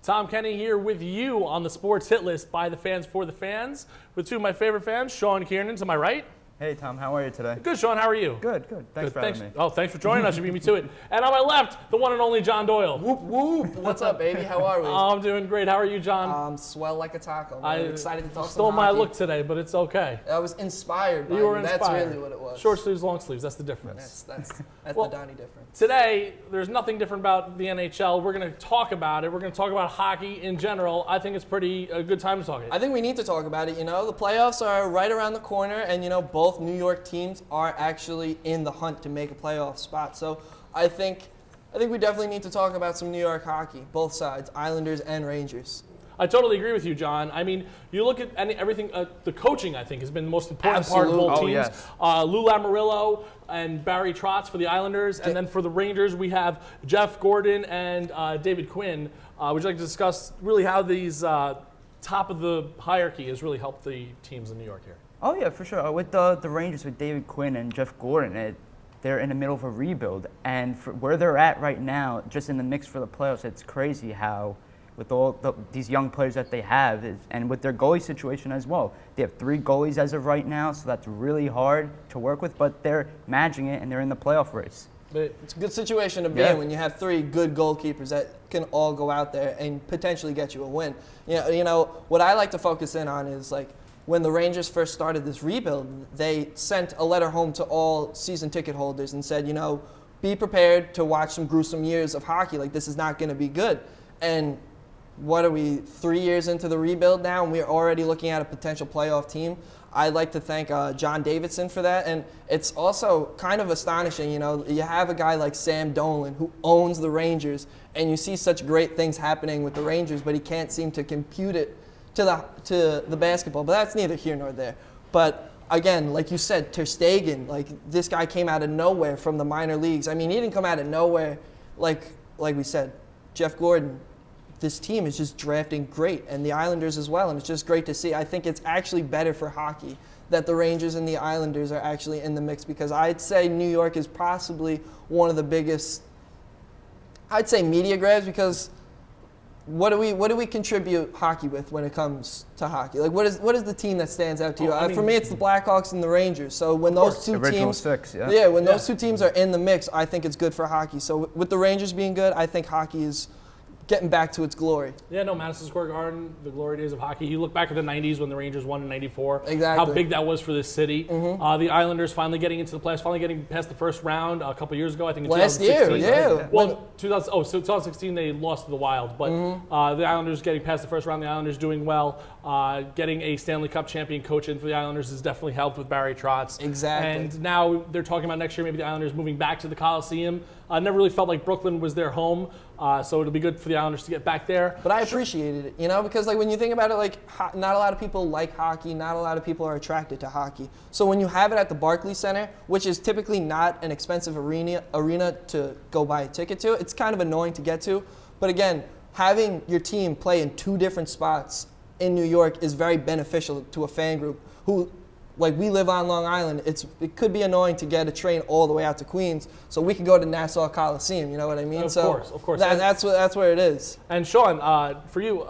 Tom Kenny here with you on the Sports Hit List by the fans for the fans with two of my favorite fans, Shawn and Kieran. To my right. Hey, Tom. How are you today? Good, Shawn. How are you? Good. Thanks for having me. Oh, thanks for joining us. You beat me to it. And on my left, the one and only John Doyle. Whoop, whoop. What's up, baby? How are we? I'm doing great. How are you, John? I'm swell like a taco. I'm excited to talk stole some my hockey. look today, but it's okay. I was inspired by You were inspired. That's really what it was. Short sleeves, long sleeves. That's the difference. That's Well, the Donnie difference. Today, there's nothing different about the NHL. We're going to talk about it. We're going to talk about hockey in general. I think it's a good time to talk it. I think we need to talk about it. You know, the playoffs are right around the corner, and you know, both New York teams are actually in the hunt to make a playoff spot. So I think we definitely need to talk about some New York hockey, both sides, Islanders and Rangers. I totally agree with you, John. I mean, you look at everything, the coaching, I think, has been the most important part of both teams. Yes. Lou Lamoriello and Barry Trotz for the Islanders, and then for the Rangers, we have Jeff Gordon and David Quinn. Would you like to discuss really how these top of the hierarchy has really helped the teams in New York here? Oh, yeah, for sure. With the Rangers, with David Quinn and Jeff Gordon, they're in the middle of a rebuild. And for where they're at right now, just in the mix for the playoffs, it's crazy how, with all these young players that they have, and with their goalie situation as well. They have 3 goalies as of right now, so that's really hard to work with, but they're managing it, and they're in the playoff race. It's a good situation to be in when you have 3 good goalkeepers that can all go out there and potentially get you a win. You know what I like to focus in on is like, when the Rangers first started this rebuild, they sent a letter home to all season ticket holders and said, you know, be prepared to watch some gruesome years of hockey. Like, this is not going to be good. And what are we, 3 years into the rebuild now, and we're already looking at a potential playoff team? I'd like to thank John Davidson for that. And it's also kind of astonishing, you know, you have a guy like Sam Dolan who owns the Rangers, and you see such great things happening with the Rangers, but he can't seem to compute it to the basketball, but that's neither here nor there. But again, like you said, Ter Stegen, like this guy came out of nowhere from the minor leagues. I mean, he didn't come out of nowhere. Like we said, Jeff Gordon, this team is just drafting great, and the Islanders as well, and it's just great to see. I think it's actually better for hockey that the Rangers and the Islanders are actually in the mix, because I'd say New York is possibly one of the biggest, I'd say, media grabs, because what do we contribute hockey with when it comes to hockey? Like, what is the team that stands out to you? For me, it's the Blackhawks and the Rangers. So when those two teams, those two teams are in the mix, I think it's good for hockey. So with the Rangers being good, I think hockey is getting back to its glory. Yeah, no, Madison Square Garden, the glory days of hockey. You look back at the 90s when the Rangers won in 94. Exactly. How big that was for this city. Mm-hmm. The Islanders finally getting into the playoffs, finally getting past the first round a couple years ago, I think in last 2016. year, yeah. Well, 2016 they lost to the Wild, but the Islanders getting past the first round, the Islanders doing well. Getting a Stanley Cup champion coach in for the Islanders has definitely helped with Barry Trotz. Exactly. And now they're talking about next year maybe the Islanders moving back to the Coliseum. Never really felt like Brooklyn was their home, so it'll be good for the Islanders to get back there. But I appreciated it, you know, because like when you think about it, like not a lot of people like hockey, not a lot of people are attracted to hockey. So when you have it at the Barclays Center, which is typically not an expensive arena to go buy a ticket to, it's kind of annoying to get to. But again, having your team play in 2 different spots in New York is very beneficial to a fan group who, like, we live on Long Island. It could be annoying to get a train all the way out to Queens, so we could go to Nassau Coliseum. You know what I mean? Of course. That's where it is. And Shawn, for you,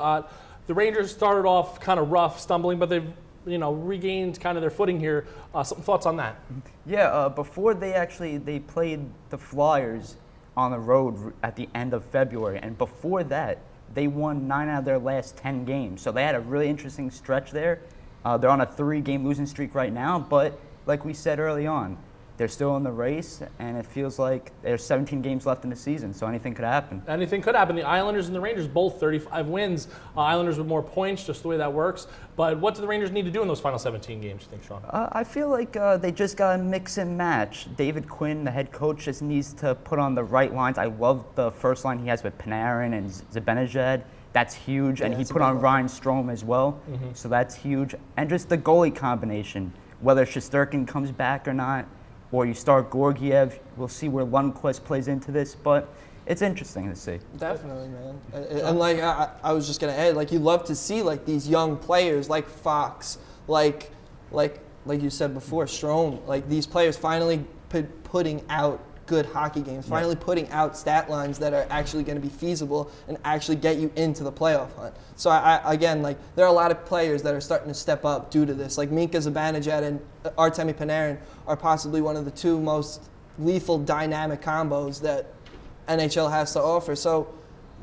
the Rangers started off kind of rough, stumbling, but they've regained kind of their footing here. Some thoughts on that? Yeah, before they played the Flyers on the road at the end of February, and before that, they won 9 out of their last 10 games. So they had a really interesting stretch there. They're on a 3-game losing streak right now, but like we said early on, they're still in the race, and it feels like there's 17 games left in the season, so anything could happen. Anything could happen. The Islanders and the Rangers both 35 wins. Islanders with more points, just the way that works. But what do the Rangers need to do in those final 17 games, you think, Shawn? I feel like they just got to mix and match. David Quinn, the head coach, just needs to put on the right lines. I love the first line he has with Panarin and Zibanejad. That's huge. And he put on Ryan Strome as well, so that's huge. And just the goalie combination, whether Shesterkin comes back or not, or you start Georgiev. We'll see where Lundqvist plays into this, but it's interesting to see. Definitely, man. And like I was just gonna add, like you love to see like these young players like Fox, like you said before, Strome, like these players finally putting out good hockey games, finally putting out stat lines that are actually going to be feasible and actually get you into the playoff hunt. So again, like, there are a lot of players that are starting to step up due to this. Like Mika Zibanejad and Artemi Panarin are possibly one of the two most lethal dynamic combos that NHL has to offer. So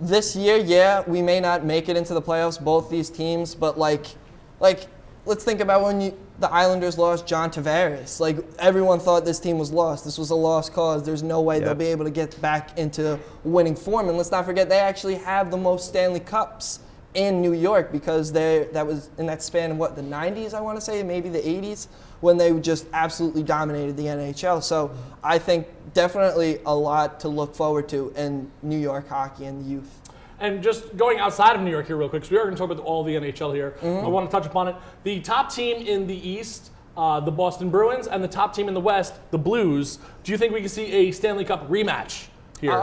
this year, yeah, we may not make it into the playoffs, both these teams, but like let's think about when the Islanders lost John Tavares. Like, everyone thought this team was lost. This was a lost cause. There's no way they'll be able to get back into winning form. And let's not forget, they actually have the most Stanley Cups in New York, because that was in that span of the 90s, I want to say, maybe the 80s, when they just absolutely dominated the NHL. So I think definitely a lot to look forward to in New York hockey and the youth. And just going outside of New York here real quick, because we are going to talk about all the NHL here. I want to touch upon it. The top team in the East, the Boston Bruins, and the top team in the West, the Blues. Do you think we can see a Stanley Cup rematch here?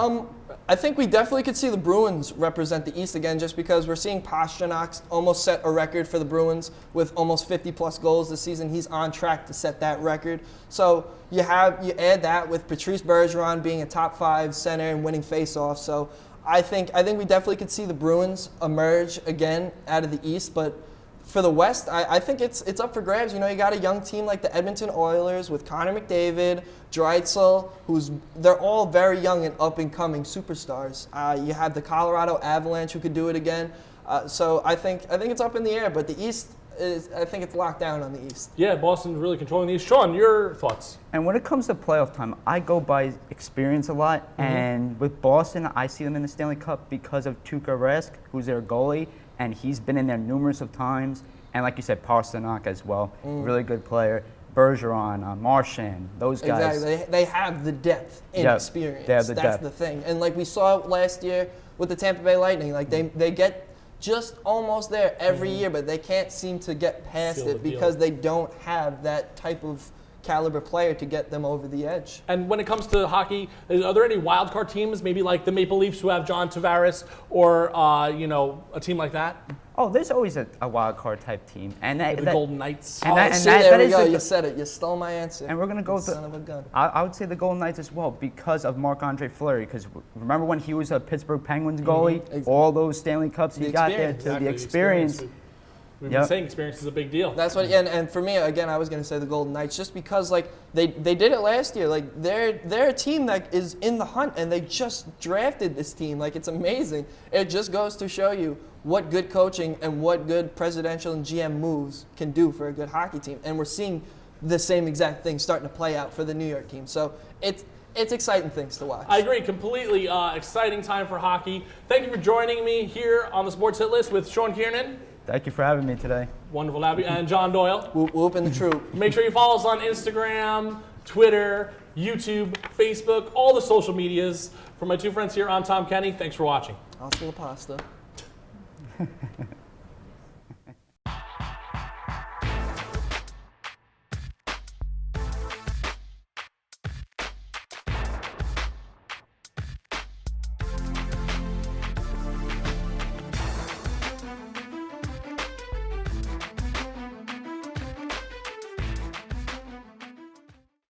I think we definitely could see the Bruins represent the East again, just because we're seeing Pastrnak almost set a record for the Bruins with almost 50-plus goals this season. He's on track to set that record. So you add that with Patrice Bergeron being a top 5 center and winning faceoffs. So I think we definitely could see the Bruins emerge again out of the East. But for the West, I think it's up for grabs. You know, you got a young team like the Edmonton Oilers with Connor McDavid, Draisaitl, they're all very young and up-and-coming superstars. You have the Colorado Avalanche, who could do it again. So I think it's up in the air. But the East I think it's locked down on the East. Yeah, Boston's really controlling the East. Shawn, your thoughts? And when it comes to playoff time, I go by experience a lot. And with Boston, I see them in the Stanley Cup because of Tuukka Rask, who's their goalie, and he's been in there numerous of times. And like you said, Pastrnak as well, really good player. Bergeron, Marchand, those guys. Exactly. They have the depth and experience. They have the That's depth. the thing. And like we saw last year with the Tampa Bay Lightning, like they get just almost there every year, but they can't seem to get past it because they don't have that type of caliber player to get them over the edge. And when it comes to hockey, are there any wild card teams, maybe like the Maple Leafs who have John Tavares, or a team like that? Oh, there's always a wild card type team, and The Golden Knights. There we go. You said it. You stole my answer. And we're gonna go with son of a gun. I would say the Golden Knights as well, because of Marc-Andre Fleury. Because remember when he was a Pittsburgh Penguins goalie, Exactly. all those Stanley Cups he got there, Exactly, the experience. We've been saying experience is a big deal. That's what, and for me, again, I was going to say the Golden Knights, just because like they did it last year. Like they're a team that is in the hunt, and they just drafted this team. Like, it's amazing. It just goes to show you what good coaching and what good presidential and GM moves can do for a good hockey team. And we're seeing the same exact thing starting to play out for the New York team. So it's exciting things to watch. I agree completely. Exciting time for hockey. Thank you for joining me here on the Sports Hit List with Shawn Kiernan. Thank you for having me today. Wonderful to have you. And John Doyle. Whoop, whoop in the troop. Make sure you follow us on Instagram, Twitter, YouTube, Facebook, all the social medias. For my two friends here, I'm Tom Kenny. Thanks for watching. Hasta la pasta.